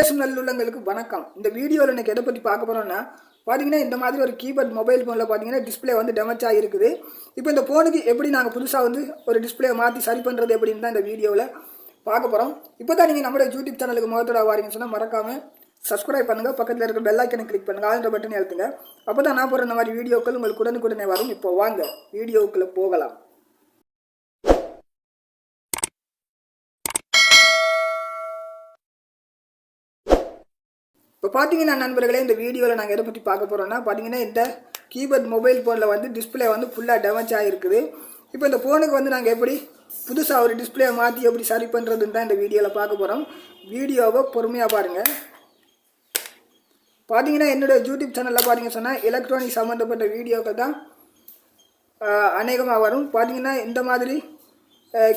பேசும் நல்லுள்ளங்களுக்கு வணக்கம். இந்த வீடியோவில் எனக்கு எதை பற்றி பார்க்க போகிறோம்னா பார்த்தீங்கன்னா இந்த மாதிரி ஒரு கீபோர்ட் மொபைல் ஃபோனில் பார்த்தீங்கன்னா டிஸ்பிளே வந்து டேமேஜ் ஆகிருக்குது. இப்போ இந்த ஃபோனுக்கு எப்படி நாங்கள் புதுசாக வந்து ஒரு டிஸ்பிளே மாற்றி சரி பண்ணுறது எப்படின்னு தான் இந்த வீடியோவில் பார்க்க போகிறோம். இப்போ தான் நீங்கள் நம்மளோட யூடியூப் சேனலுக்கு முகத்தோட வாரீங்கன்னு சொன்னால் மறக்காமல் சப்ஸ்கிரைப் பண்ணுங்கள், பக்கத்தில் இருக்கிற பெல் ஐக்கனை கிளிக் பண்ணுங்கள், ஆல்ன்ற பட்டனை அழுத்துங்க. அப்போ தான் நான் போகிற இந்த மாதிரி வீடியோக்கள் உங்களுக்கு உடனுக்குடனே வரும். இப்போ வாங்க வீடியோவுக்குள்ளே போகலாம். இப்போ பார்த்தீங்கன்னா நண்பர்களே, இந்த வீடியோவில் நாங்கள் எதை பற்றி பார்க்க போகிறோம்னா பார்த்தீங்கன்னா இந்த கீபோர்ட் மொபைல் ஃபோனில் வந்து டிஸ்பிளே வந்து ஃபுல்லாக டேமேஜ் ஆகிருக்குது. இப்போ இந்த ஃபோனுக்கு வந்து நாங்கள் எப்படி புதுசாக ஒரு டிஸ்பிளே மாற்றி எப்படி சரி பண்ணுறதுன்னு தான் இந்த வீடியோவில் பார்க்க போகிறோம். வீடியோவை பொறுமையாக பாருங்கள். பார்த்தீங்கன்னா என்னோடய யூடியூப் சேனலில் பார்த்தீங்கன்னு சொன்னால் எலக்ட்ரானிக் சம்மந்தப்பட்ட வீடியோக்கள் தான் அநேகமாக வரும். பார்த்தீங்கன்னா இந்த மாதிரி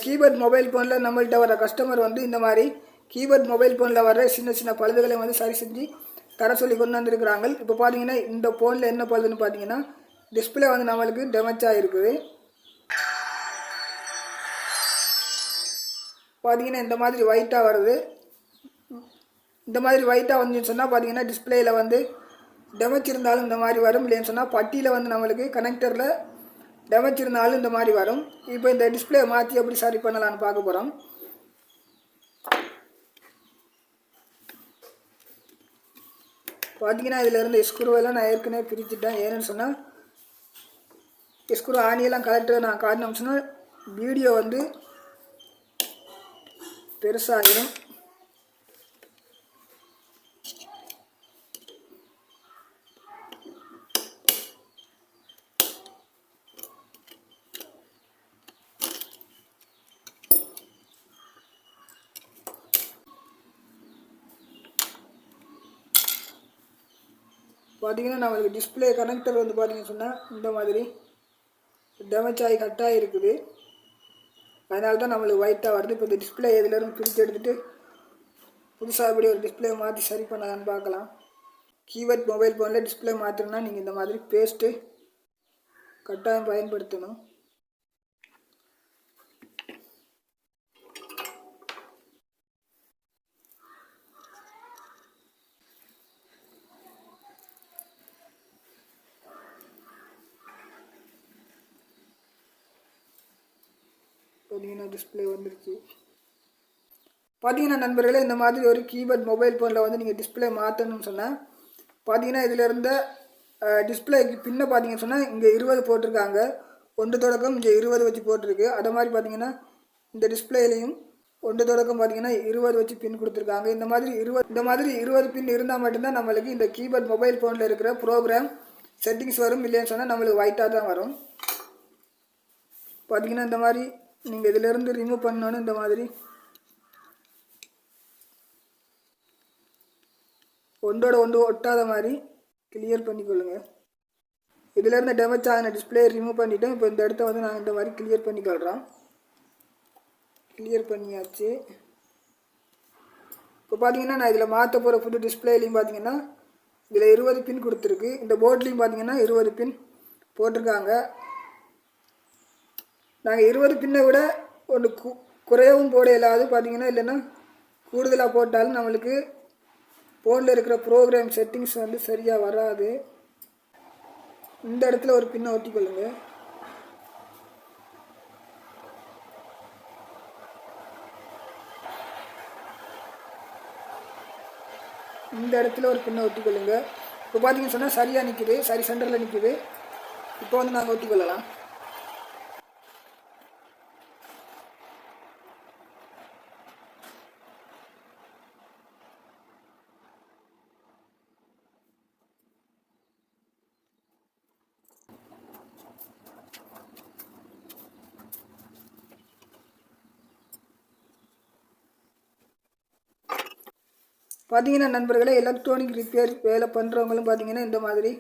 கீபோர்ட் மொபைல் ஃபோனில் நம்மள்கிட்ட வர கஸ்டமர் வந்து இந்த மாதிரி கீபோர்ட் மொபைல் ஃபோனில் வர சின்ன சின்ன பழுதுகளை வந்து சரி செஞ்சு தர சொல்லி கொண்டு வந்துருக்குறாங்க. இப்போ பார்த்தீங்கன்னா இந்த ஃபோனில் என்ன பழுதுன்னு பார்த்தீங்கன்னா டிஸ்பிளே வந்து நம்மளுக்கு டேமேஜ் ஆகிருக்குது. பார்த்தீங்கன்னா இந்த மாதிரி ஒயிட்டாக வருது. இந்த மாதிரி ஒயிட்டாக வந்துன்னு சொன்னால் பார்த்தீங்கன்னா டிஸ்பிளேயில் வந்து டேமேஜ் இருந்தாலும் இந்த மாதிரி வரும். இல்லைன்னு சொன்னால் பட்டியில் வந்து நம்மளுக்கு கனெக்டரில் டேமேஜ் இருந்தாலும் இந்த மாதிரி வரும். இப்போ இந்த டிஸ்பிளே மாற்றி எப்படி சரி பண்ணலான்னு பார்க்க போகிறோம். பார்த்தீங்கன்னா இதில் இருந்த ஸ்க்ரூவெல்லாம் நான் ஏற்கனவே பிரிச்சுட்டேன். ஏன்னு சொன்னால் ஸ்க்ரூ ஆணியெல்லாம் கலெக்டர் நான் காரணம் சொன்னால் வீடியோ வந்து பெருசாகிடும். பார்த்தீங்கன்னா நம்மளுக்கு டிஸ்பிளே கனெக்டர் வந்து பார்த்தீங்கன்னு சொன்னால் இந்த மாதிரி டேமேஜ் ஆகி கட்டாக இருக்குது. அதனால தான் நம்மளுக்கு ஒயிட்டாக வருது. இப்போ இந்த டிஸ்பிளே இதிலேருந்து பிரித்து எடுத்துகிட்டு புதுசாக எப்படி ஒரு டிஸ்பிளே மாற்றி சரி பண்ணலான்னு பார்க்கலாம். கீபோர்ட் மொபைல் ஃபோனில் டிஸ்பிளே மாற்றணும்னா நீங்கள் இந்த மாதிரி பேஸ்ட்டு கட்டாயம் பயன்படுத்தணும். பார்த்தீங்கன்னா டிஸ்பிளே வந்துருச்சு. பார்த்தீங்கன்னா நண்பர்களே, இந்த மாதிரி ஒரு கீபோர்ட் மொபைல் ஃபோனில் வந்து நீங்கள் டிஸ்பிளே மாற்றணும்னு சொன்னால் பார்த்தீங்கன்னா இதில் இருந்த டிஸ்பிளேக்கு பின்ன பார்த்தீங்கன்னு சொன்னால் இங்கே 20 போட்டிருக்காங்க. 1 தொடக்கம் இங்கே 20 வச்சு போட்டிருக்கு. அதை மாதிரி பார்த்தீங்கன்னா இந்த டிஸ்பிளேலையும் 1 தொடக்கம் பார்த்தீங்கன்னா 20 வச்சு பின் கொடுத்துருக்காங்க. இந்த மாதிரி 20 பின் இருந்தால் மட்டும்தான் நம்மளுக்கு இந்த கீபோர்ட் மொபைல் ஃபோனில் இருக்கிற ப்ரோக்ராம் செட்டிங்ஸ் வரும். இல்லைன்னு சொன்னால் நம்மளுக்கு ஒயிட்டாக தான் வரும். பார்த்தீங்கன்னா இந்த மாதிரி நீங்கள் இதிலேருந்து ரிமூவ் பண்ணணும். இந்த மாதிரி ஒன்றோட ஒன்று ஒட்டாத மாதிரி கிளியர் பண்ணிக்கொள்ளுங்க. இதிலேருந்து டேமேஜ் ஆகின டிஸ்பிளே ரிமூவ் பண்ணிவிட்டோம். இப்போ இந்த இடத்த வந்து நாங்கள் இந்த மாதிரி கிளியர் பண்ணிக்கொள்கிறோம். கிளியர் பண்ணியாச்சு. இப்போ பார்த்தீங்கன்னா நான் இதில் மாற்ற போகிற புது டிஸ்பிளேலையும் பார்த்தீங்கன்னா இதில் 20 பின் கொடுத்துருக்கு. இந்த போர்ட்லேயும் பார்த்தீங்கன்னா 20 பின் போட்டிருக்காங்க. நாங்கள் 20 பின்னை விட ஒன்று குறையவும் போட இல்லாது பார்த்தீங்கன்னா, இல்லைன்னா கூடுதலாக போட்டாலும் நம்மளுக்கு ஃபோனில் இருக்கிற ப்ரோக்ராம் செட்டிங்ஸ் வந்து சரியாக வராது. இந்த இடத்துல ஒரு பின்னை ஒட்டிக்கொள்ளுங்க. இந்த இடத்துல ஒரு பின்னை ஒட்டிக்கொள்ளுங்க. இப்போ பார்த்தீங்கன்னு சொன்னால் சரியாக நிற்கிது, சரி சென்டரில் நிற்கிது. இப்போ வந்து நாங்கள் ஒட்டிக்கொள்ளலாம். பார்த்தீங்கன்னா நண்பர்களே, எலக்ட்ரானிக் ரிப்பேர் வேலை பண்ணுறவங்களும் பார்த்தீங்கன்னா இந்த மாதிரி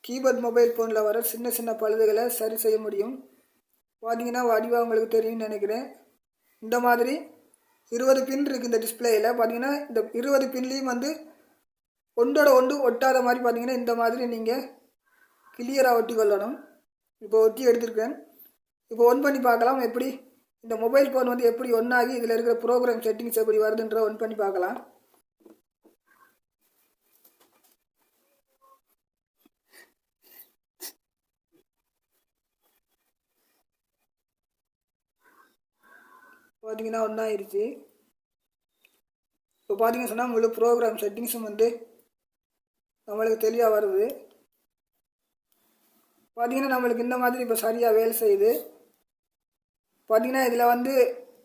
கீபோர்ட் மொபைல் ஃபோனில் வர சின்ன சின்ன பழுதுகளை சரி செய்ய முடியும். பார்த்தீங்கன்னா வடிவாக உங்களுக்கு தெரியும்னு நினைக்கிறேன். இந்த மாதிரி 20 பின் இருக்குது இந்த டிஸ்பிளேயில். பார்த்தீங்கன்னா இந்த 20 பின்லேயும் வந்து ஒன்றோட ஒன்று ஒட்டாத மாதிரி பார்த்தீங்கன்னா இந்த மாதிரி நீங்கள் கிளியராக ஒட்டி கொள்ளணும். இப்போ ஒட்டி எடுத்துருக்கேன். இப்போ ஒன் பண்ணி பார்க்கலாம் எப்படி இந்த மொபைல் ஃபோன் வந்து எப்படி ஒன்றாகி இதில் இருக்கிற ப்ரோக்ராம் செட்டிங்ஸ் எப்படி வருதுன்ற ஒன் பண்ணி பார்க்கலாம். பார்த்தீங்கன்னா ஒன்றாயிருச்சு. இப்போ பார்த்தீங்கன்னு சொன்னால் முழு ப்ரோக்ராம் செட்டிங்ஸும் வந்து நம்மளுக்கு தெளிவாக வருது. பார்த்தீங்கன்னா நம்மளுக்கு இந்த மாதிரி இப்போ சரியாக வேலை செய்யுது. பார்த்தீங்கன்னா இதில் வந்து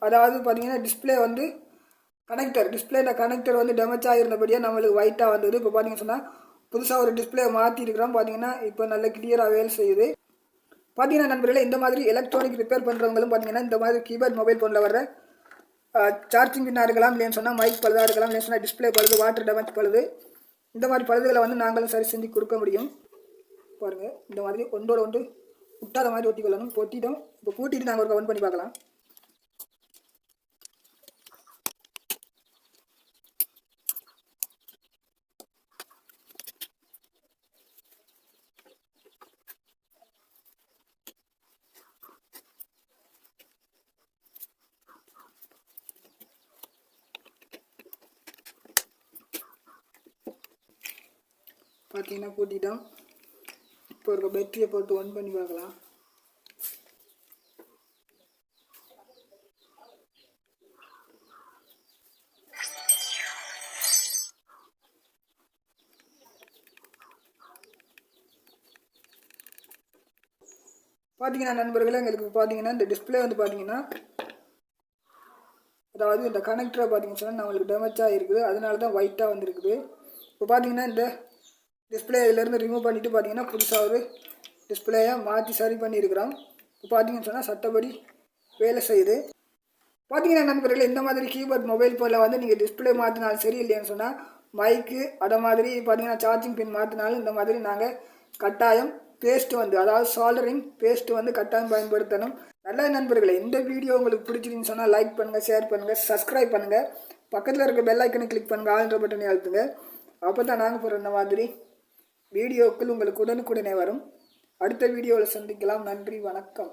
அதாவது பார்த்தீங்கன்னா டிஸ்பிளே வந்து டிஸ்பிளேல கனெக்டர் வந்து டேமேஜ் ஆகிருந்தபடியாக நம்மளுக்கு ஒயிட்டாக வந்தது. இப்போ பார்த்தீங்கன்னு சொன்னால் புதுசாக ஒரு டிஸ்பிளே மாற்றிருக்கிறோம். பார்த்தீங்கன்னா இப்போ நல்ல கிளியராக வேலை செய்யுது. பார்த்தீங்கன்னா நண்பர்களே, இந்த மாதிரி எலக்ட்ரானிக் ரிப்பேர் பண்ணுறவங்களும் பார்த்தீங்கன்னா இந்த மாதிரி கீபோர்ட் மொபைல் ஃபோனில் வர சார்ஜிங் பின்னாக இருக்கலாம், இல்லைன்னு சொன்னால் மைக் பழுதாக இருக்கலாம், இல்லைன்னு சொன்னால் டிஸ்பிளே பழுது, வாட்டர் டேமேஜ் பழுது, இந்த மாதிரி பழுதுகளை வந்து நாங்களும் சரி செஞ்சு கொடுக்க முடியும். பாருங்கள், இந்த மாதிரி ஒன்றோட ஒன்று விட்டாத மாதிரி ஒட்டி கொள்ளணும். ஒட்டிட்டோம். இப்போ பூட்டிட்டு நாங்கள் ஒரு கவுன் பண்ணி பார்க்கலாம். பார்த்தீங்கன்னா பூட்டிட்டோம். இப்போ ஒரு பேட்டரியை போட்டு ஒன் பண்ணி பார்க்கலாம். பார்த்தீங்கன்னா நண்பர்களே, எங்களுக்கு பார்த்தீங்கன்னா இந்த டிஸ்பிளே வந்து பார்த்தீங்கன்னா அதாவது இந்த கனெக்டரை பார்த்தீங்கன்னு சொன்னால் நம்மளுக்கு டேமேஜாக இருக்குது. அதனால தான் ஒயிட்டாக வந்துருக்குது. இப்போ பார்த்தீங்கன்னா இந்த டிஸ்பிளே இதிலேருந்து ரிமூவ் பண்ணிவிட்டு பார்த்தீங்கன்னா புதுசாக ஒரு டிஸ்பிளேயை மாற்றி சரி பண்ணியிருக்கிறோம். இப்போ பார்த்தீங்கன்னு சொன்னால் சட்டப்படி வேலை செய்யுது. பார்த்தீங்கன்னா நண்பர்களே, இந்த மாதிரி கீபோர்ட் மொபைல் ஃபோனில் வந்து நீங்கள் டிஸ்பிளே மாற்றினாலும் சரி, இல்லைன்னு சொன்னால் மைக்கு அதை மாதிரி பார்த்தீங்கன்னா சார்ஜிங் பின் மாற்றினாலும் இந்த மாதிரி நாங்கள் கட்டாயம் பேஸ்ட்டு வந்து அதாவது சால்டரிங் பேஸ்ட்டு வந்து கட்டாயம் பயன்படுத்தணும். நல்ல நண்பர்களே, இந்த வீடியோ உங்களுக்கு பிடிச்சிருந்துன்னு சொன்னால் லைக் பண்ணுங்கள், ஷேர் பண்ணுங்கள், சப்ஸ்கிரைப் பண்ணுங்கள், பக்கத்தில் இருக்க பெல் ஐக்கனை கிளிக் பண்ணுங்கள், ஆல்ன்ற பட்டனை அழுத்துங்க. அப்போ தான் நாங்கள் போகிற இந்த மாதிரி வீடியோக்கள் உங்களுக்கு உடனுக்குடனே வரும். அடுத்த வீடியோவில் சந்திக்கலாம். நன்றி, வணக்கம்.